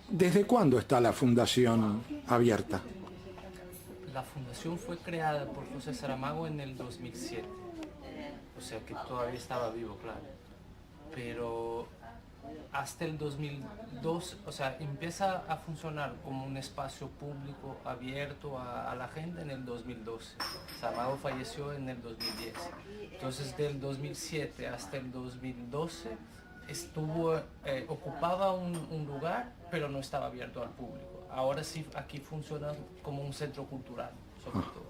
¿Desde cuándo está la fundación abierta? La fundación fue creada por José Saramago en el 2007, o sea que todavía estaba vivo, claro. Pero hasta el 2002, o sea, empieza a funcionar como un espacio público abierto a la gente en el 2012. Saramago falleció en el 2010. Entonces, del 2007 hasta el 2012 ocupaba un lugar, pero no estaba abierto al público. Ahora sí, aquí funciona como un centro cultural, sobre todo.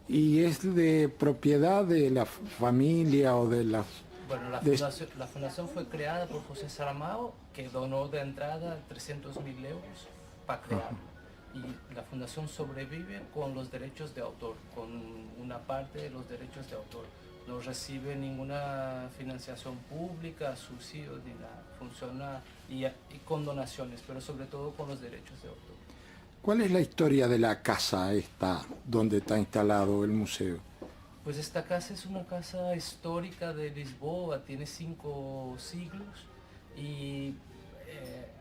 ¿Y es de propiedad de la familia o de las... Bueno, de- la fundación fue creada por José Saramago, que donó de entrada 300.000 euros para crearlo. Y la fundación sobrevive con los derechos de autor, con una parte de los derechos de autor. No recibe ninguna financiación pública, subsidios ni nada. Funciona y con donaciones, pero sobre todo con los derechos de autor. ¿Cuál es la historia de la casa esta donde está instalado el museo? Pues esta casa es una casa histórica de Lisboa, tiene 5 siglos y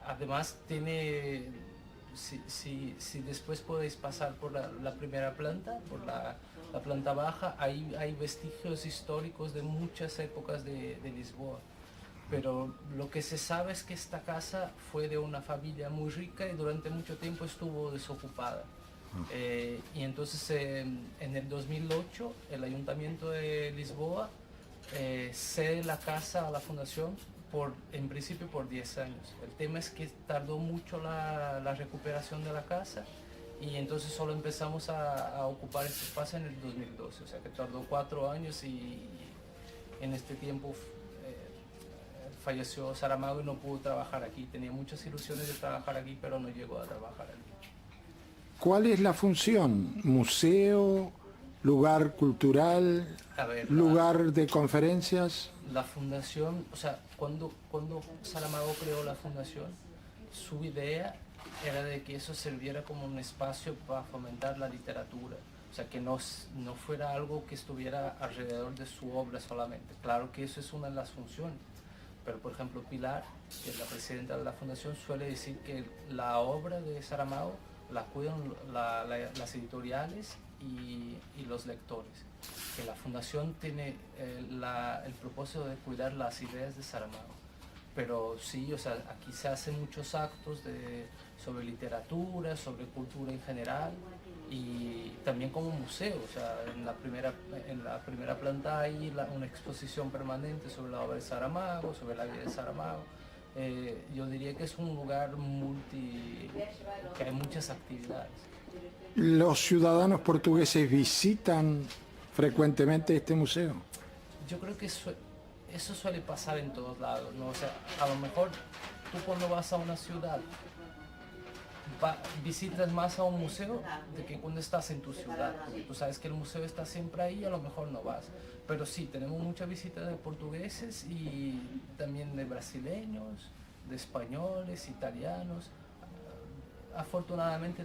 además tiene, si después podéis pasar por la primera planta, por la planta baja, ahí hay vestigios históricos de muchas épocas de Lisboa. Pero lo que se sabe es que esta casa fue de una familia muy rica y durante mucho tiempo estuvo desocupada. Y entonces en el 2008 el Ayuntamiento de Lisboa cede la casa a la fundación en principio por 10 años. El tema es que tardó mucho la recuperación de la casa y entonces solo empezamos a ocupar este espacio en el 2012, o sea que tardó 4 años y en este tiempo falleció Saramago y no pudo trabajar aquí. Tenía muchas ilusiones de trabajar aquí, pero no llegó a trabajar aquí. ¿Cuál es la función? ¿Museo? ¿Lugar cultural? A ver, ¿Lugar de conferencias? la fundación, o sea, cuando Saramago creó la fundación, su idea era de que eso sirviera como un espacio para fomentar la literatura. O sea, que no fuera algo que estuviera alrededor de su obra solamente. Claro que eso es una de las funciones. Pero, por ejemplo, Pilar, que es la presidenta de la fundación, suele decir que la obra de Saramago la cuidan las editoriales y los lectores. Que la fundación tiene el propósito de cuidar las ideas de Saramago. Pero sí, o sea, aquí se hacen muchos actos sobre literatura, sobre cultura en general y también como museo. O sea, en la primera planta hay una exposición permanente sobre la obra de Saramago, sobre la vida de Saramago. Yo diría que es un lugar que hay muchas actividades. ¿Los ciudadanos portugueses visitan frecuentemente este museo? Yo creo que eso suele pasar en todos lados, ¿no? O sea, a lo mejor tú cuando vas a una ciudad visitas más a un museo de que cuando estás en tu ciudad, porque tú sabes que el museo está siempre ahí, a lo mejor no vas. Pero sí, tenemos mucha visita de portugueses y también de brasileños, de españoles, italianos. Afortunadamente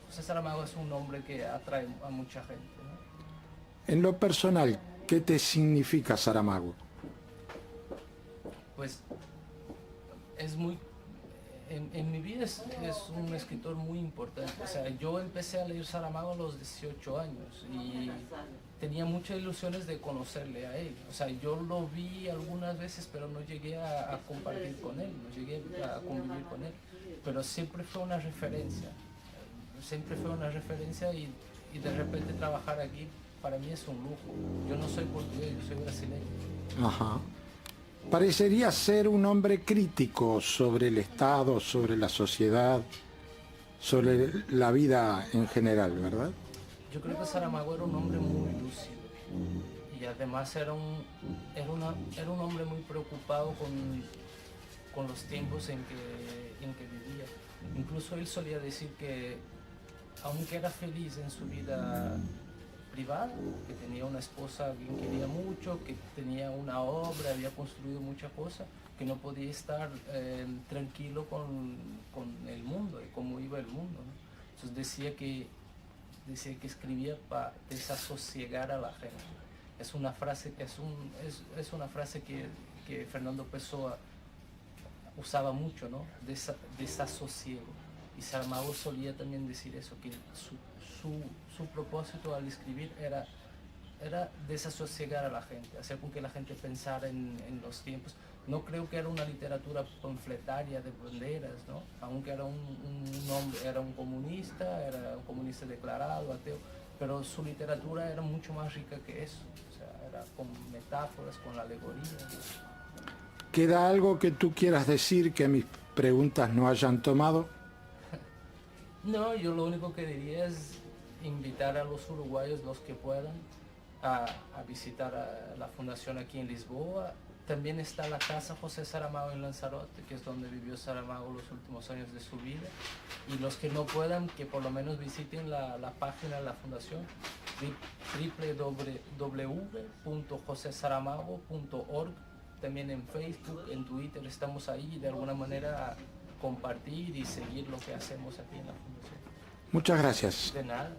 José Saramago es un nombre que atrae a mucha gente, ¿no? En lo personal, ¿qué te significa Saramago? Pues es muy en mi vida es un escritor muy importante. O sea, yo empecé a leer Saramago a los 18 años y tenía muchas ilusiones de conocerle a él. O sea, yo lo vi algunas veces, pero no llegué a compartir con él, no llegué a convivir con él. Pero siempre fue una referencia y de repente trabajar aquí para mí es un lujo. Yo no soy portugués, yo soy brasileño. Ajá. Parecería ser un hombre crítico sobre el Estado, sobre la sociedad, sobre la vida en general, ¿verdad? Yo creo que Saramago era un hombre muy lúcido y además era un hombre muy preocupado con los tiempos en que vivía. Incluso él solía decir que aunque era feliz en su vida privada, que tenía una esposa que quería mucho, que tenía una obra, había construido muchas cosas, que no podía estar tranquilo con el mundo y cómo iba el mundo, ¿no? Entonces decía que escribía para desasosiegar a la gente. Es una frase, es una frase que Fernando Pessoa usaba mucho, ¿no? Desasosiego. Y Saramago solía también decir eso, que su propósito al escribir era desasosiegar a la gente, hacer con que la gente pensara en los tiempos. No creo que era una literatura panfletaria de banderas, ¿no? Aunque era un hombre, era un comunista declarado, ateo, pero su literatura era mucho más rica que eso, o sea, era con metáforas, con la alegoría, ¿no? ¿Queda algo que tú quieras decir que mis preguntas no hayan tomado? No, yo lo único que diría es invitar a los uruguayos, los que puedan, a visitar a la fundación aquí en Lisboa. También está la casa José Saramago en Lanzarote, que es donde vivió Saramago los últimos años de su vida. Y los que no puedan, que por lo menos visiten la página de la fundación, www.josesaramago.org. También en Facebook, en Twitter, estamos ahí y de alguna manera compartir y seguir lo que hacemos aquí en la fundación. Muchas gracias. De nada.